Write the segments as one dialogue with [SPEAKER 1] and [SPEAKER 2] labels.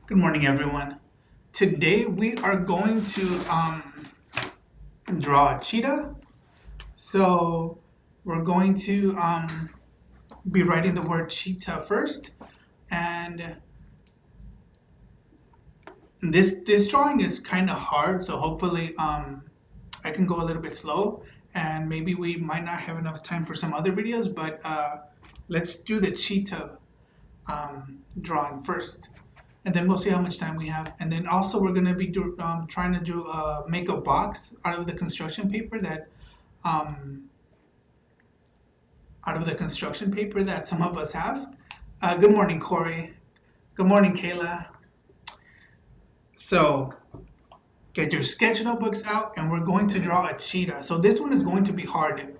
[SPEAKER 1] Good morning, everyone. Today we are going to draw a cheetah. So we're going to be writing the word cheetah first, and this drawing is kind of hard. So hopefully I can go a little bit slow, and maybe we might not have enough time for some other videos. But let's do the cheetah drawing first, and then we'll see how much time we have. And then also we're going to be trying to do make a box out of the construction paper that some of us have. Good morning, Corey. Good morning, Kayla. So get your sketch notebooks out, and we're going to draw a cheetah. So this one is going to be hard.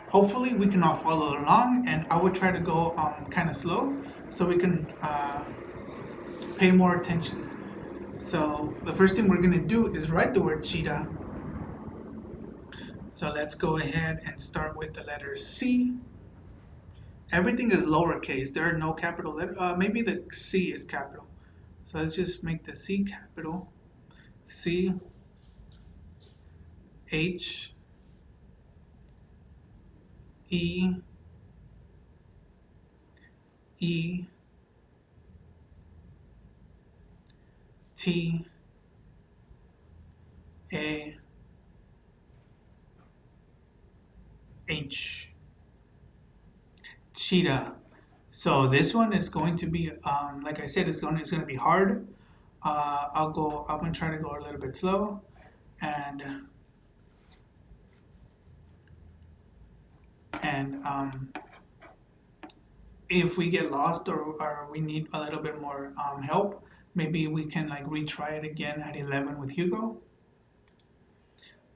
[SPEAKER 1] Hopefully we can all follow along, and I will try to go kind of slow so we can pay more attention. So the first thing we're going to do is write the word cheetah. So let's go ahead and start with the letter C. Everything is lowercase. There are no capital letters. Maybe the C is capital. So let's just make the C capital. C, H, E, E, T, A, H. Cheetah. So this one is going to be, like I said, it's going to be hard. I'm going to try to go a little bit slow, and if we get lost or we need a little bit more help, maybe we can like retry it again at 11 with Hugo.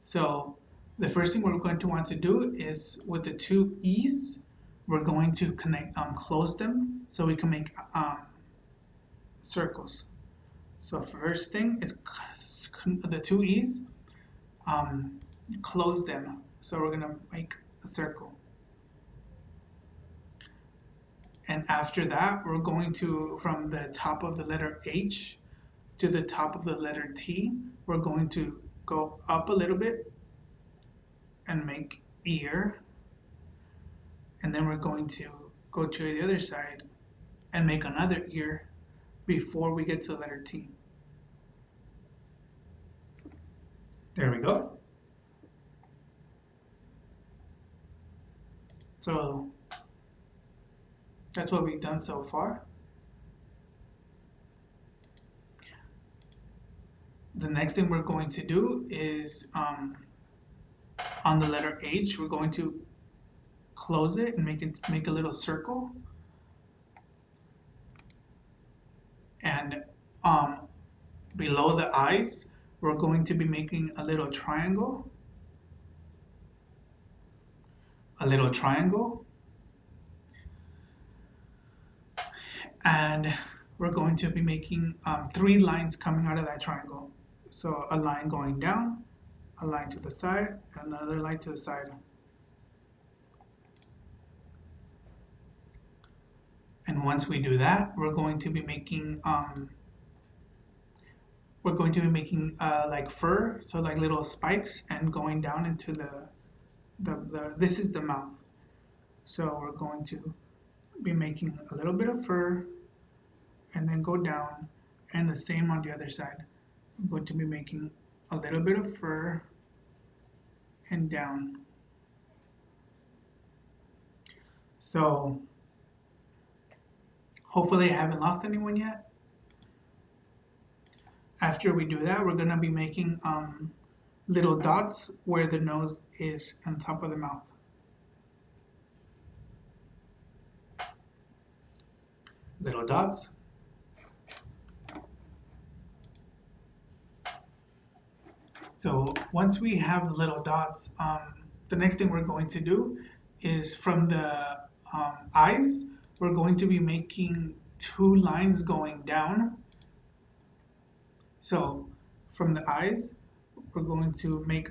[SPEAKER 1] So the first thing we're going to want to do is with the two E's, we're going to close them so we can make circles. So first thing is the two E's, close them. So we're gonna make a circle. And after that, we're going to, from the top of the letter H to the top of the letter T, we're going to go up a little bit and make ear. And then we're going to go to the other side and make another ear before we get to the letter T. There we go. So that's what we've done so far. The next thing we're going to do is on the letter H, we're going to close it and make a little circle. And below the eyes, we're going to be making a little triangle. A little triangle. And we're going to be making 3 lines coming out of that triangle. So a line going down, a line to the side, and another line to the side. And once we do that, we're going to be making like fur, so like little spikes, and going down into this is the mouth. So we're going to be making a little bit of fur and then go down, and the same on the other side. I'm going to be making a little bit of fur and down. So hopefully I haven't lost anyone yet. After we do that, we're going to be making little dots where the nose is on top of the mouth. Little dots. So once we have the little dots, the next thing we're going to do is from the eyes, we're going to be making 2 lines going down. So from the eyes, we're going to make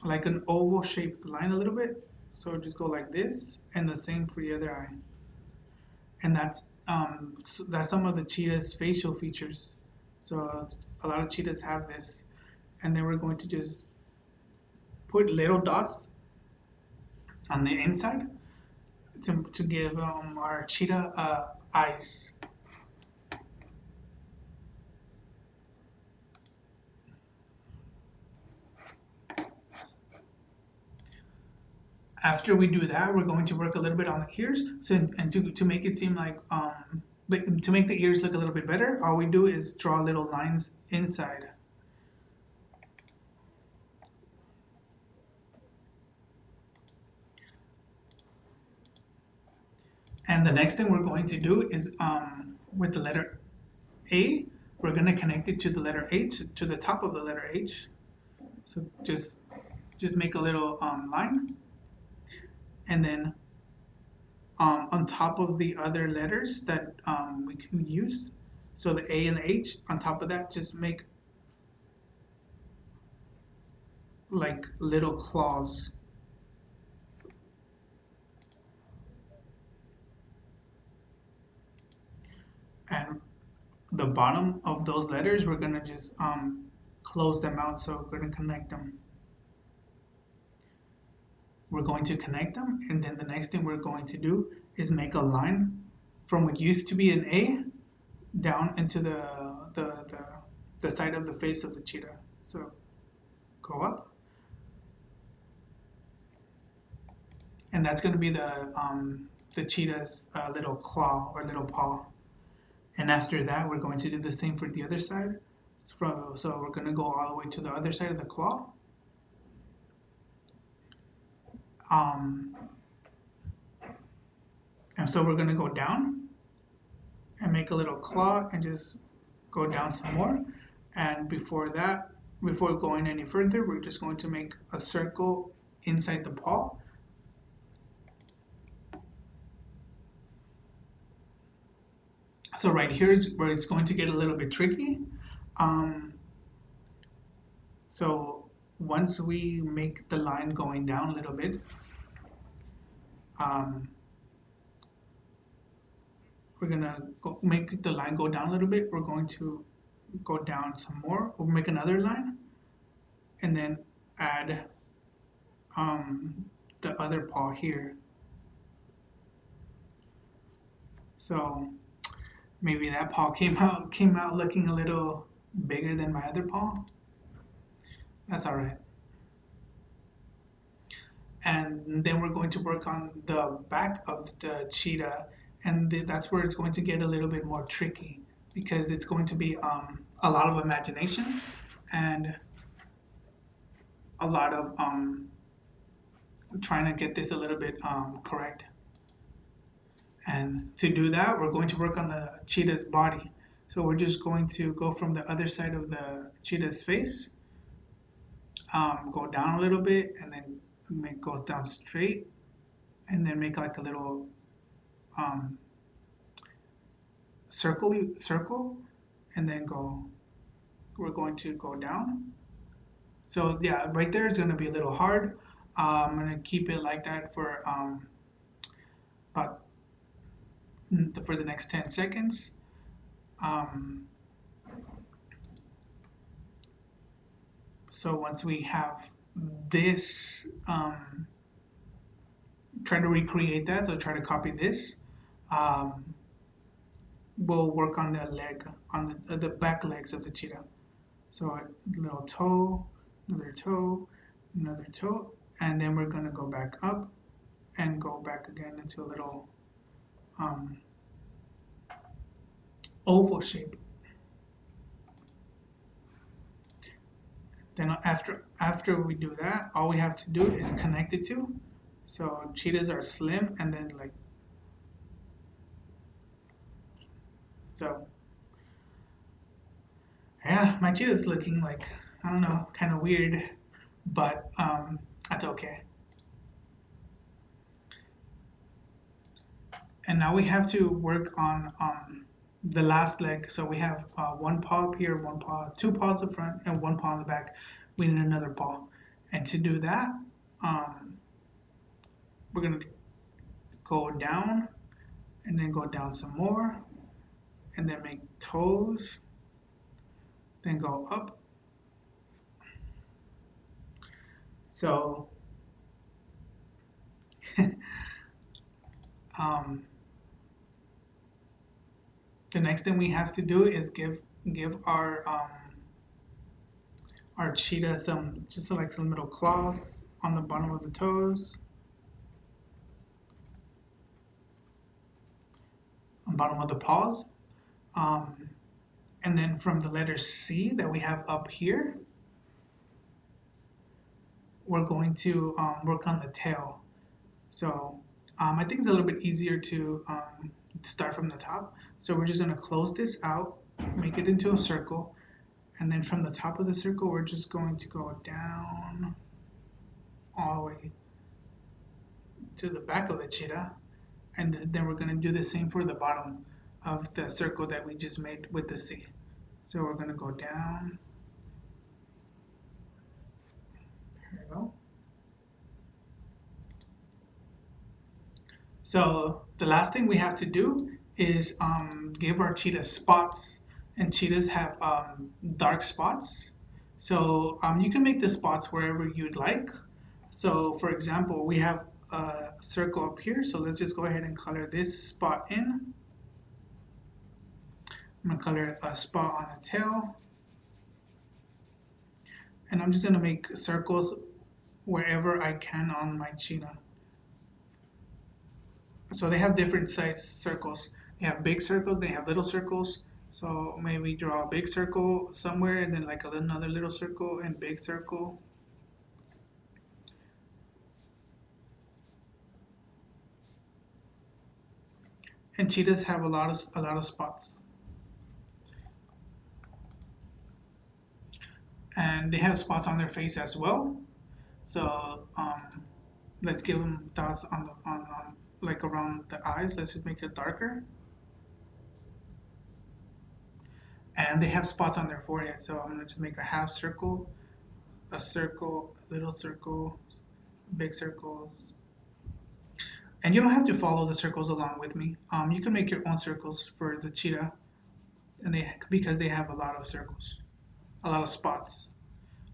[SPEAKER 1] like an oval shaped line a little bit. So just go like this, and the same for the other eye. And that's so that's some of the cheetah's facial features. So a lot of cheetahs have this, and then we're going to just put little dots on the inside to give our cheetah eyes. After we do that, we're going to work a little bit on the ears. So, and to make it seem like, to make the ears look a little bit better, all we do is draw little lines inside. And the next thing we're going to do is with the letter A, we're going to connect it to the letter H, to the top of the letter H. So just make a little line. And then on top of the other letters that we can use, so the A and the H, on top of that, just make like little claws. And the bottom of those letters, we're gonna just close them out, so we're gonna connect them. We're going to connect them, and then the next thing we're going to do is make a line from what used to be an A down into the side of the face of the cheetah. So go up, and that's going to be the cheetah's little claw or little paw. And after that, we're going to do the same for the other side. So we're going to go all the way to the other side of the claw. And so we're going to go down and make a little claw and just go down some more. And before that, before going any further, we're just going to make a circle inside the paw. So right here is where it's going to get a little bit tricky. So once we make the line going down a little bit, we're gonna make the line go down a little bit. We're going to go down some more. We'll make another line, and then add the other paw here. So maybe that paw came out looking a little bigger than my other paw. That's all right. And then we're going to work on the back of the cheetah, and that's where it's going to get a little bit more tricky, because it's going to be a lot of imagination and a lot of trying to get this a little bit correct. And to do that, we're going to work on the cheetah's body. So we're just going to go from the other side of the cheetah's face, go down a little bit, and then go down straight, and then make like a little circle, and then we're going to go down. So yeah, right there is going to be a little hard. I'm going to keep it like that for about for the next 10 seconds. So once we have this, try to recreate that, so try to copy this. We'll work on the leg, on the back legs of the cheetah. So a little toe, another toe, another toe, and then we're going to go back up and go back again into a little oval shape. Then after we do that, all we have to do is connect the two. So cheetahs are slim, and then like so. Yeah, my cheetah's looking like, I don't know, kind of weird, but that's okay. And now we have to work on the last leg. So we have one paw up here, one paw, two paws up front, and one paw in the back. We need another paw. And to do that, we're going to go down and then go down some more, and then make toes, then go up. So um, the next thing we have to do is give our cheetah some just like some little claws on the bottom of the toes, on the bottom of the paws. Um, and then from the letter C that we have up here, we're going to work on the tail. So I think it's a little bit easier to start from the top. So we're just going to close this out, make it into a circle, and then from the top of the circle, we're just going to go down all the way to the back of the cheetah, and then we're going to do the same for the bottom of the circle that we just made with the C. So we're going to go down. There we go. So the last thing we have to do is give our cheetah spots, and cheetahs have dark spots. So you can make the spots wherever you'd like. So for example, we have a circle up here, so let's just go ahead and color this spot in. I'm going to color a spot on the tail, and I'm just going to make circles wherever I can on my cheetah. So they have different size circles. They have big circles, they have little circles. So maybe draw a big circle somewhere, and then like another little circle and big circle. And cheetahs have a lot of spots. And they have spots on their face as well. So let's give them dots on like around the eyes. Let's just make it darker. And they have spots on their forehead. So I'm gonna just make a half circle, a little circle, big circles. And you don't have to follow the circles along with me. You can make your own circles for the cheetah, and because they have a lot of circles, a lot of spots,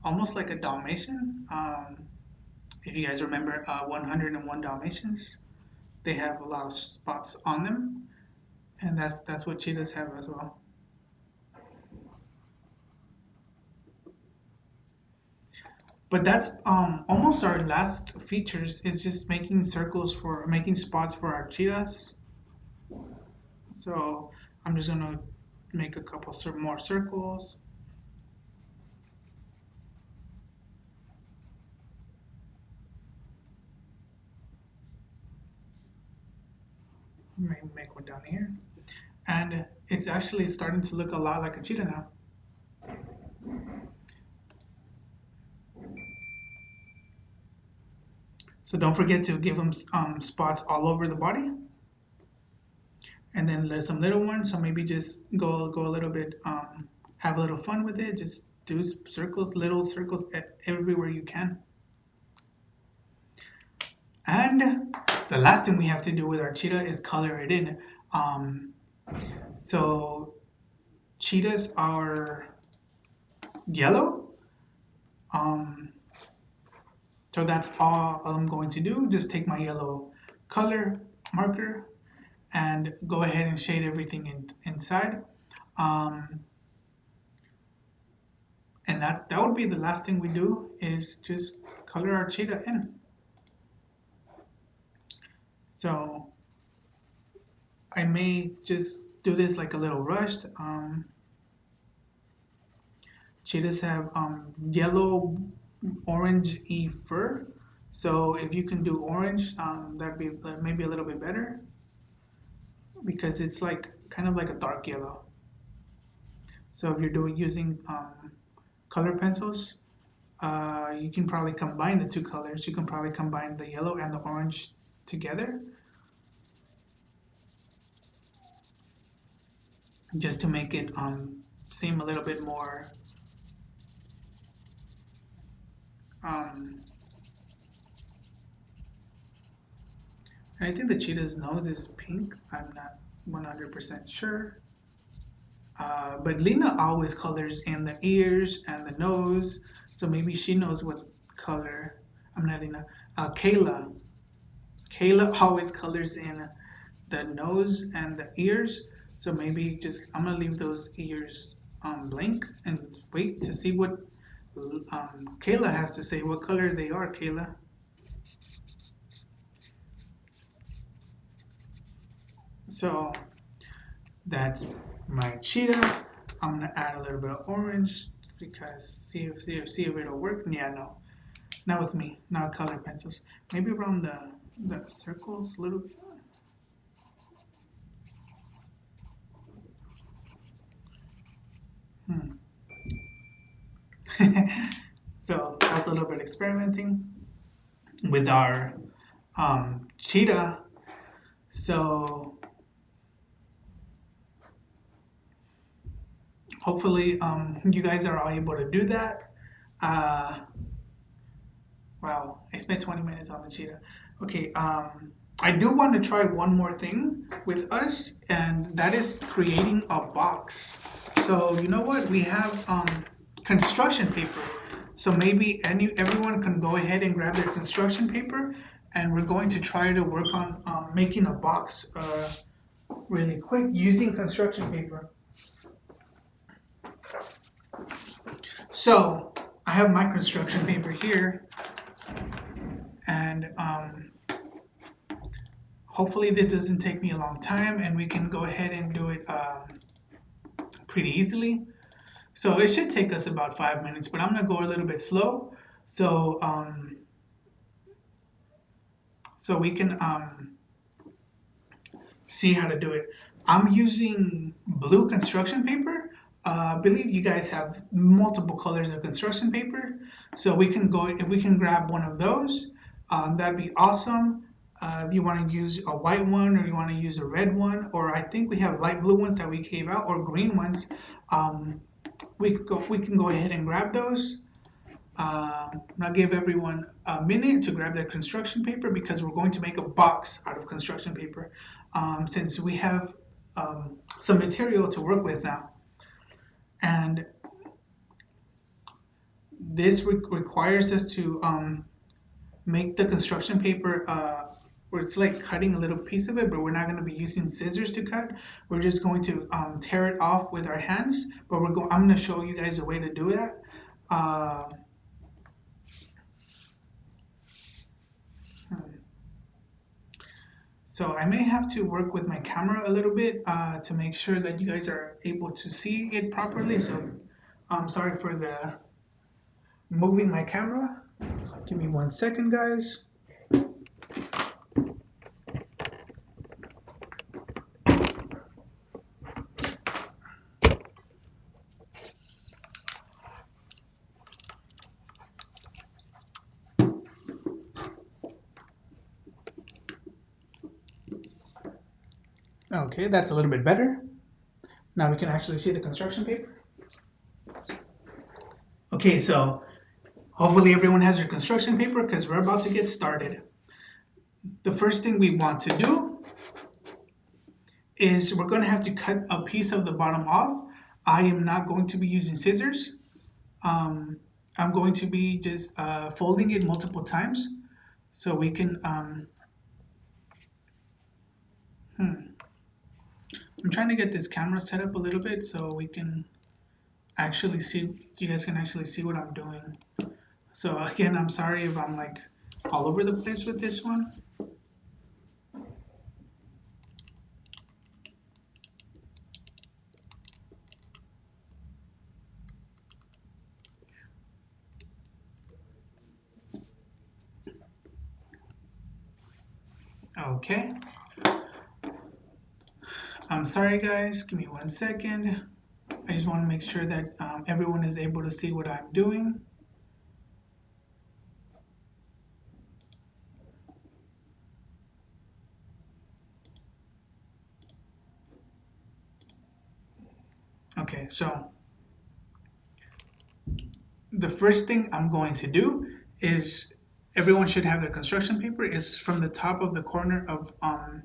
[SPEAKER 1] almost like a Dalmatian. If you guys remember 101 Dalmatians, they have a lot of spots on them, and that's what cheetahs have as well. But that's almost our last features is just making spots for our cheetahs. So I'm just gonna make a couple more circles. Maybe make one down here. And it's actually starting to look a lot like a cheetah now. So don't forget to give them spots all over the body. And then there's some little ones, so maybe just go a little bit, have a little fun with it. Just do circles, little circles everywhere you can. And the last thing we have to do with our cheetah is color it in. So cheetahs are yellow. So that's all I'm going to do. Just take my yellow color marker and go ahead and shade everything inside. And that would be the last thing we do is just color our cheetah in. So I may just do this like a little rushed. Cheetahs have yellow orange-y fur. So if you can do orange, that'd be maybe a little bit better because it's like kind of like a dark yellow. So if you're using color pencils, you can probably combine the two colors. You can probably combine the yellow and the orange together just to make it seem a little bit more And I think the cheetah's nose is pink. I'm not 100% sure. But Lena always colors in the ears and the nose, so maybe she knows what color. I'm not Lena. Kayla. Kayla always colors in the nose and the ears, so maybe just I'm gonna leave those ears blank and wait to see what Kayla has to say. What color they are, Kayla? So that's my cheetah. I'm gonna add a little bit of orange because see if it'll work. Yeah, no, not with me. Not color pencils. Maybe around the circles a little bit. So that's a little bit experimenting with our cheetah. So hopefully you guys are all able to do that. Uh, wow, I spent 20 minutes on the cheetah. Okay, I do want to try one more thing with us, and that is creating a box. So you know what? We have construction paper. So maybe everyone can go ahead and grab their construction paper, and we're going to try to work on making a box really quick using construction paper. So I have my construction paper here, and hopefully this doesn't take me a long time, and we can go ahead and do it pretty easily. So it should take us about 5 minutes, but I'm gonna go a little bit slow, so so we can see how to do it. I'm using blue construction paper. I believe you guys have multiple colors of construction paper, so we can go if we can grab one of those, that'd be awesome. If you want to use a white one or you want to use a red one, or I think we have light blue ones that we gave out, or green ones, we can go ahead and grab those. I'll give everyone a minute to grab their construction paper because we're going to make a box out of construction paper since we have some material to work with now. And this requires us to make the construction paper where it's like cutting a little piece of it, but we're not going to be using scissors to cut. We're just going to tear it off with our hands, but I'm going to show you guys a way to do that. So I may have to work with my camera a little bit to make sure that you guys are able to see it properly. So I'm sorry for the moving my camera. Give me 1 second, guys. Okay, that's a little bit better. Now we can actually see the construction paper. Okay, so hopefully everyone has their construction paper because we're about to get started. The first thing we want to do is we're going to have to cut a piece of the bottom off. I am not going to be using scissors. I'm going to be just folding it multiple times so we can I'm trying to get this camera set up a little bit so we can actually see, you guys can actually see what I'm doing. So again, I'm sorry if I'm like all over the place with this one. Okay. I'm sorry guys, give me 1 second. I just want to make sure that everyone is able to see what I'm doing. Okay, so the first thing I'm going to do is everyone should have their construction paper is from the top of the corner of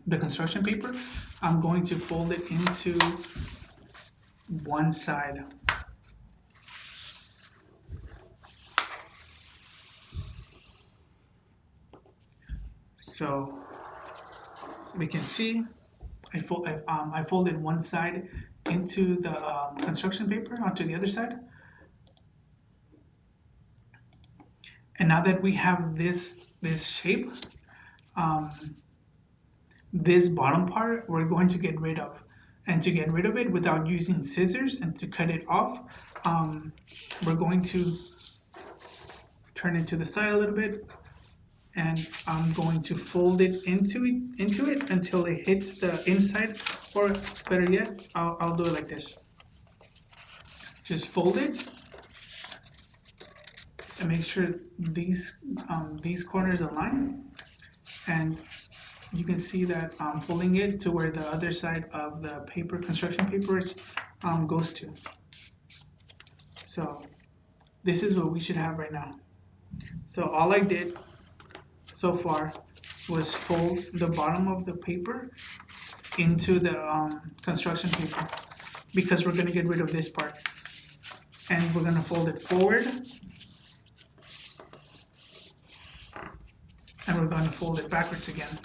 [SPEAKER 1] the construction paper. I'm going to fold it into one side. So we can see I folded one side into the construction paper onto the other side. And now that we have this shape, this bottom part we're going to get rid of. And to get rid of it without using scissors and to cut it off, we're going to turn it to the side a little bit, and I'm going to fold it into it until it hits the inside, or better yet, I'll do it like this. Just fold it and make sure these corners align, and you can see that I'm folding it to where the other side of the paper, construction paper, goes to. So this is what we should have right now. So all I did so far was fold the bottom of the paper into the construction paper, because we're going to get rid of this part, and we're going to fold it forward, and we're going to fold it backwards again.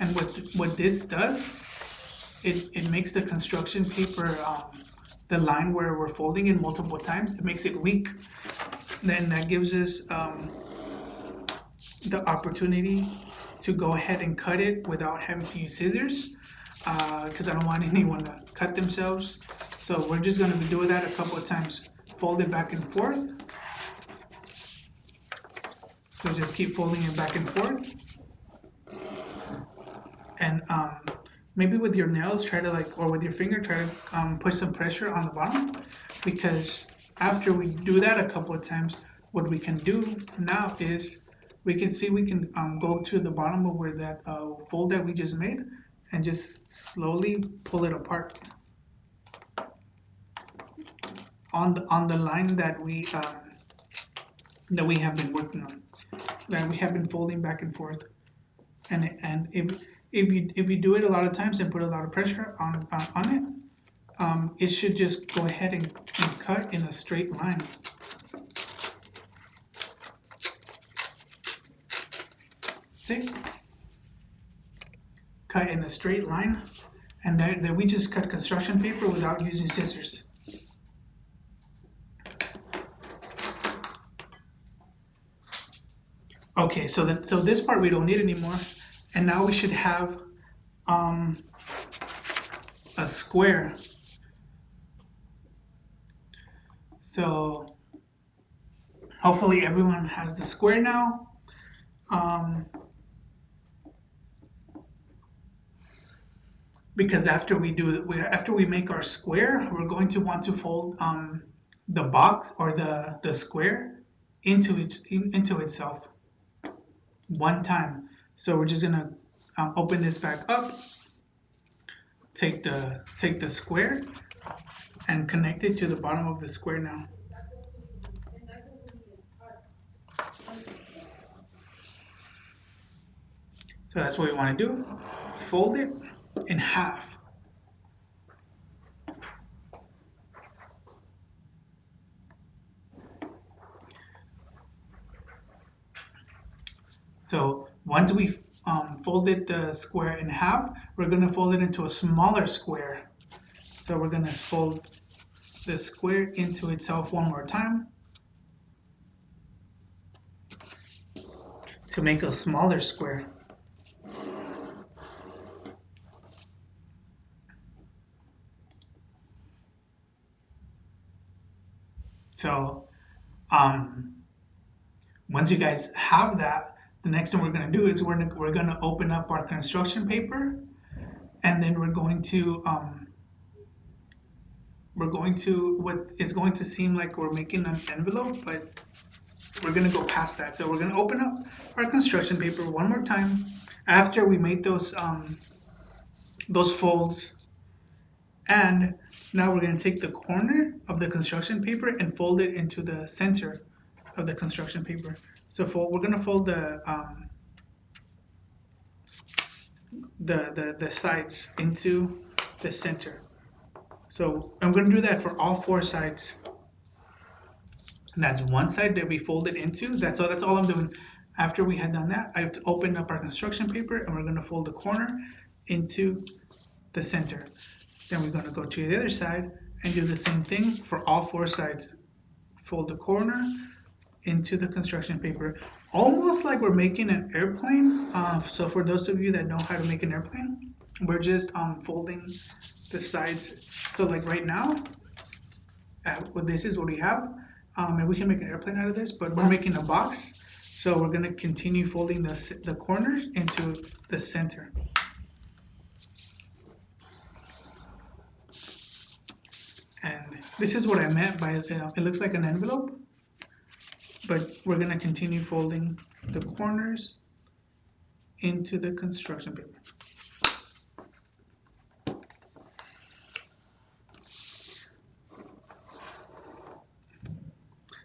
[SPEAKER 1] And what this does, it makes the construction paper, the line where we're folding it multiple times, it makes it weak. Then that gives us the opportunity to go ahead and cut it without having to use scissors, because I don't want anyone to cut themselves. So we're just going to be doing that a couple of times. Fold it back and forth. So just keep folding it back and forth. And maybe with your nails, try to or with your finger, try to put some pressure on the bottom, because after we do that a couple of times, what we can do now is we can go to the bottom of where that fold that we just made and just slowly pull it apart on the line that we have been working on, that we have been folding back and forth. And if you do it a lot of times and put a lot of pressure on it, it should just go ahead and cut in a straight line. See? Cut in a straight line, and then we just cut construction paper without using scissors. Okay, so this part we don't need anymore, and now we should have a square. So hopefully everyone has the square now. Because after we make our square, we're going to want to fold the box or the square into itself one time. So we're just gonna open this back up, take the square and connect it to the bottom of the square now. So that's what we want to do. Fold it in half. So once we folded the square in half, we're going to fold it into a smaller square. So we're going to fold the square into itself one more time to make a smaller square. So once you guys have that, the next thing we're going to do is we're going to open up our construction paper, and then we're going to what is going to seem like we're making an envelope, but we're going to go past that. So we're going to open up our construction paper one more time after we made those folds, and now we're going to take the corner of the construction paper and fold it into the center the construction paper. So we're gonna fold the sides into the center. So I'm gonna do that for all 4 sides. And that's one side that we folded into. That's all I'm doing. After we had done that, I have to open up our construction paper and we're gonna fold the corner into the center. Then we're gonna go to the other side and do the same thing for all 4 sides. Fold the corner into the construction paper, almost like we're making an airplane. So for those of you that know how to make an airplane, we're just folding the sides. So like right now, well, this is what we have, and we can make an airplane out of this, but we're making a box. So we're gonna continue folding the corners into the center. And this is what I meant by it looks like an envelope, but we're gonna continue folding the corners into the construction paper.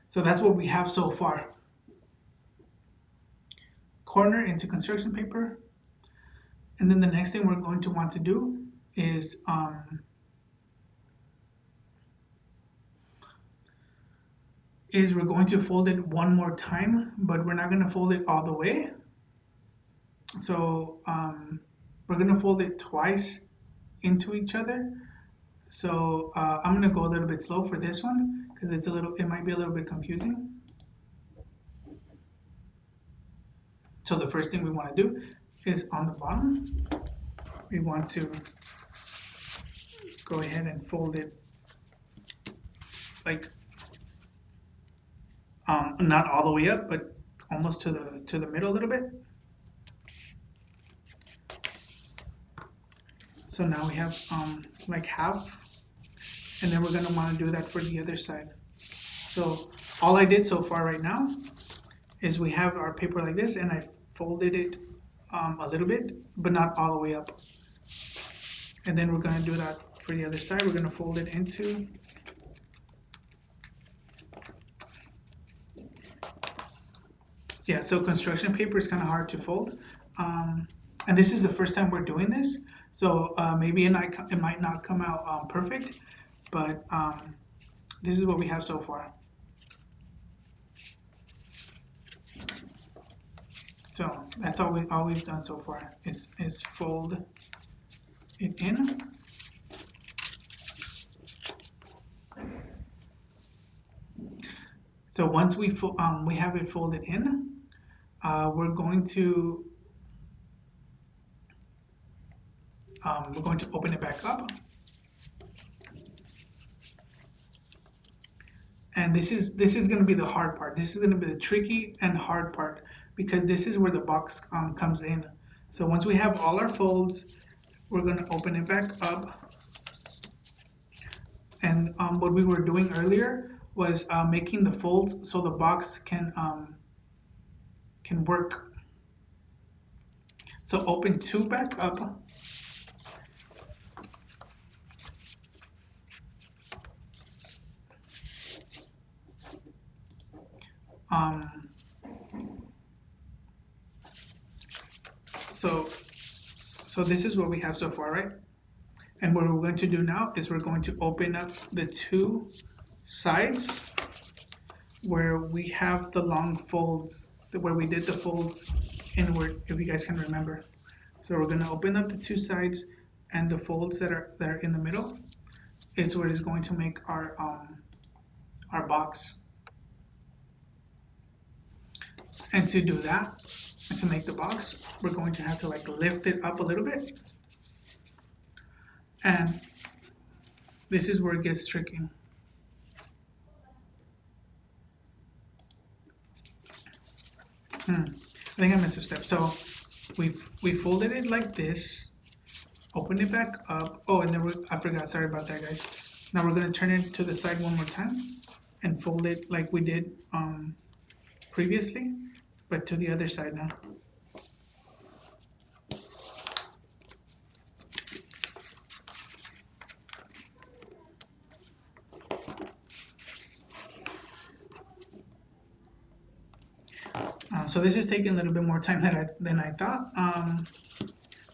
[SPEAKER 1] So that's what we have so far. Corner into construction paper. And then the next thing we're going to want to do is we're going to fold it one more time, but we're not going to fold it all the way. So we're going to fold it twice into each other. So I'm going to go a little bit slow for this one because it might be a little bit confusing. So the first thing we want to do is on the bottom, we want to go ahead and fold it like not all the way up, but almost to the middle a little bit. So now we have like half, and then we're going to want to do that for the other side. So all I did so far right now is we have our paper like this, and I folded it a little bit, but not all the way up. And then we're going to do that for the other side. We're going to fold it into so construction paper is kind of hard to fold. And this is the first time we're doing this, so maybe it might not come out perfect, but this is what we have so far. So that's all we've done so far is fold it in. So once we have it folded in, we're going to open it back up. And this is going to be the hard part. This is going to be the tricky and hard part because this is where the box comes in. So once we have all our folds, we're going to open it back up. And what we were doing earlier was making the folds so the box can work. So open 2 back up. So this is what we have so far, right? And what we're going to do now is we're going to open up the 2 sides where we have the long folds, where we did the fold inward, if you guys can remember. So we're going to open up the 2 sides, and the folds that are in the middle is what is going to make our box. And to do that, and to make the box, we're going to have to like lift it up a little bit. And this is where it gets tricky. I think I missed a step. So we folded it like this, open it back up. Oh, and then I forgot. Sorry about that, guys. Now we're gonna turn it to the side one more time and fold it like we did previously, but to the other side now. So this is taking a little bit more time than I thought.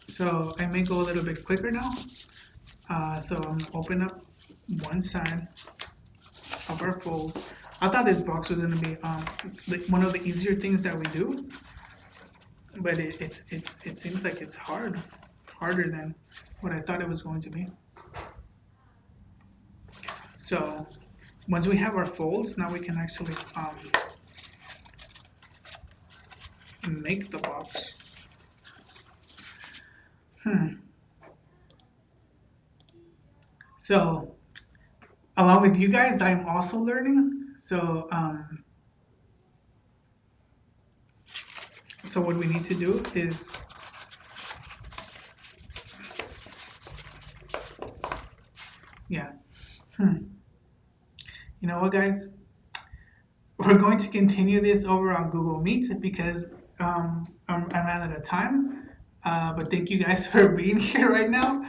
[SPEAKER 1] So I may go a little bit quicker now. So I'm gonna open up one side of our fold. I thought this box was gonna be one of the easier things that we do, but it seems like it's harder than what I thought it was going to be. So once we have our folds, now we can actually make the box. So along with you guys, I'm also learning. So so what we need to do is you know what, guys? We're going to continue this over on Google Meet because I'm out of time. But thank you guys for being here right now.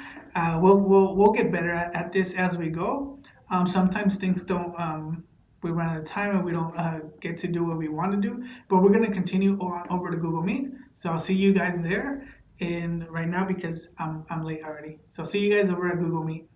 [SPEAKER 1] We'll get better at this as we go. Sometimes things don't we run out of time and we don't get to do what we want to do. But we're going to continue on over to Google Meet. So I'll see you guys there. And right now because I'm late already. So see you guys over at Google Meet.